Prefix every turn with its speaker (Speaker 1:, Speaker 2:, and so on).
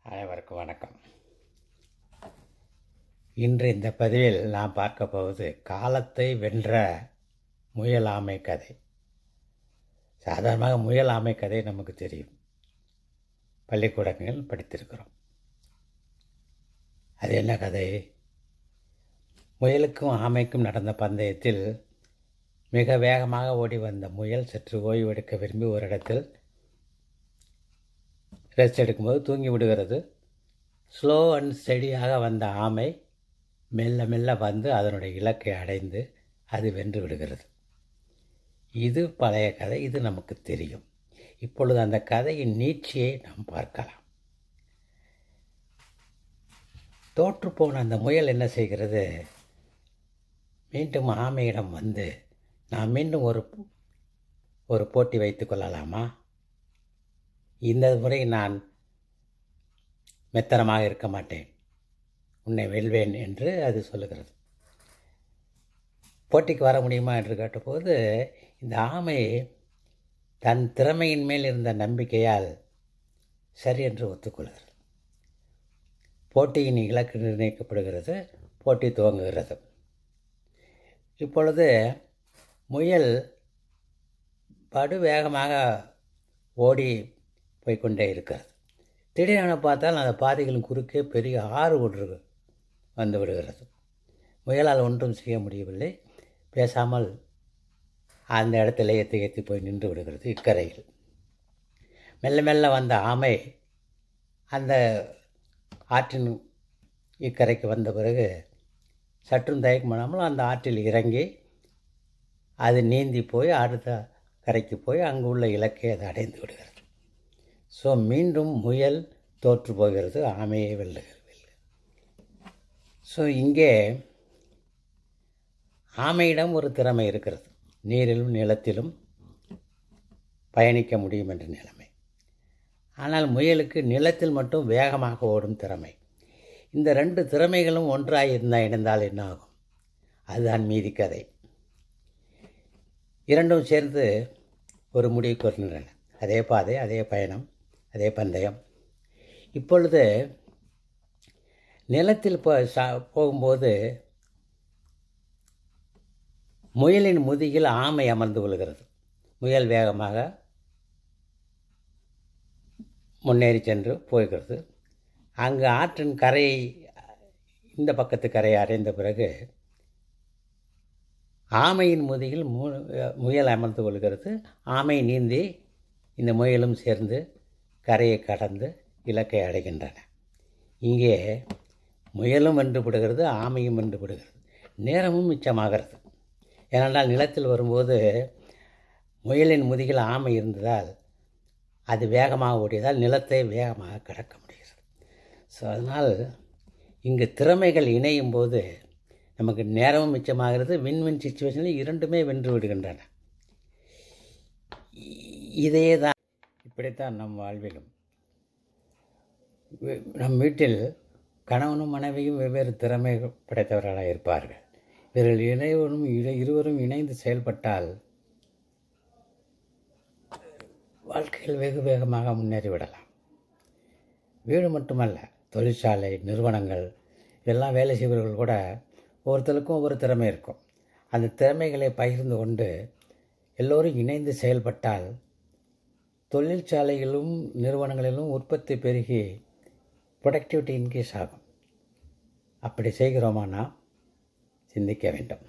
Speaker 1: அனைவருக்கும் வணக்கம். இன்று இந்த பதிவில் நான் பார்க்க போவது காலத்தை வென்ற முயல் ஆமை கதை. சாதாரணமாக முயல் ஆமை கதை நமக்கு தெரியும், பள்ளிக்கூடங்களில் படித்திருக்கிறோம். அது என்ன கதை? முயலுக்கும் ஆமைக்கும் நடந்த பந்தயத்தில் மிக வேகமாக ஓடி வந்த முயல் சற்று ஓய்வெடுக்க விரும்பி ஒரு இடத்தில் ரெஸ்ட் எடுக்கும்போது தூங்கி விடுகிறது. ஸ்லோ அண்ட் ஸ்டெடியாக வந்த ஆமை மெல்ல மெல்ல வந்து அதனுடைய இலக்கை அடைந்து அது வென்று விடுகிறது. இது பழைய கதை, இது நமக்கு தெரியும். இப்பொழுது அந்த கதையின் நீட்சியை நாம் பார்க்கலாம். தோற்றுப்போன அந்த முயல் என்ன செய்கிறது? மீண்டும் ஆமையிடம் வந்து, நான் மீண்டும் ஒரு போட்டி வைத்து கொள்ளலாமா? இந்த முறை நான் மெத்தனமாக இருக்க மாட்டேன், உன்னை வெல்வேன் என்று அது சொல்லுகிறது. போட்டிக்கு வர முடியுமா என்று கேட்டபோது இந்த ஆமை தன் திறமையின் மேல் இருந்த நம்பிக்கையால் சரி என்று ஒத்துக்கொள்கிறது. போட்டியின் இலக்கு நிர்ணயிக்கப்படுகிறது, போட்டி துவங்குகிறது. இப்பொழுது முயல் படு வேகமாக ஓடி போய்கொண்டே இருக்கிறது. திடீரென பார்த்தால் அந்த பாதைகளின் குறுக்கே பெரிய ஆறு ஒன்று வந்து விடுகிறது. முயலால் ஒன்றும் செய்ய முடியவில்லை. பேசாமல் அந்த இடத்துல ஏற்றி போய் நின்று விடுகிறது இக்கரையில். மெல்ல மெல்ல வந்த ஆமை அந்த ஆற்றின் இக்கரைக்கு வந்த பிறகு சற்றும் தயக்கம் பண்ணாமல் அந்த ஆற்றில் இறங்கி அது நீந்தி போய் அடுத்த கரைக்கு போய் அங்கு உள்ள இலக்கை அது அடைந்து விடுகிறது. ஸோ மீண்டும் முயல் தோற்று போகிறது, ஆமையை வெல்லுகிறது. ஸோ இங்கே ஆமையிடம் ஒரு திறமை இருக்கிறது, நீரிலும் நிலத்திலும் பயணிக்க முடியும் என்ற நிலைமை. ஆனால் முயலுக்கு நிலத்தில் மட்டும் வேகமாக ஓடும் திறமை. இந்த ரெண்டு திறமைகளும் ஒன்றாக இணைந்தால் என்ன ஆகும்? அதுதான் மீதி கதை. இரண்டும் சேர்ந்து ஒரு முடிவுக்கு வருகின்றன. அதே பாதை, அதே பயணம், அதே பந்தயம். இப்பொழுது நிலத்தில் போகும்போது முயலின் முதுகில் ஆமை அமர்ந்து கொள்கிறது. முயல் வேகமாக முன்னேறி சென்று போகிறது. அங்கு ஆற்றின் கரையை, இந்த பக்கத்து கரையை அடைந்த பிறகு ஆமையின் முதுகில் முயல் அமர்ந்து கொள்கிறது. ஆமை நீந்தி இந்த முயலும் சேர்ந்து கரையை கடந்து இலக்கை அடைகின்றன. இங்கே முயலும் வென்று விடுகிறது, ஆமையும் வென்று விடுகிறது. நேரமும் மிச்சமாகிறது. ஏனென்றால் நிலத்தில் வரும்போது முயலின் முதுகில் ஆமை இருந்ததால் அது வேகமாக ஓடியதால் நிலத்தை வேகமாக கடக்க முடிகிறது. ஸோ அதனால் இங்கு திறமைகள் இணையும் போது நமக்கு நேரமும் மிச்சமாகிறது. வின் சிச்சுவேஷனில் இரண்டுமே வென்று விடுகின்றன. இதே தான், இப்படித்தான் நம் வாழ்விலும். நம் வீட்டில் கணவனும் மனைவியும் வெவ்வேறு திறமை படைத்தவர்களாக இருப்பார்கள். இவர்கள் இருவரும் இணைந்து செயல்பட்டால் வாழ்க்கையில் வெகு வேகமாக முன்னேறிவிடலாம். வீடு மட்டுமல்ல, தொழிற்சாலை, நிறுவனங்கள் இதெல்லாம் வேலை செய்பவர்கள் கூட ஒவ்வொருத்தருக்கும் ஒவ்வொரு திறமை இருக்கும். அந்த திறமைகளை பகிர்ந்து கொண்டு எல்லோரும் இணைந்து செயல்பட்டால் தொழிற்சாலைகளிலும் நிறுவனங்களிலும் உற்பத்தி பெருகி ப்ரொடக்டிவிட்டி இன்க்ரீஸ் ஆகும். அப்படி செய்கிறோமா? நாம் சிந்திக்க வேண்டும்.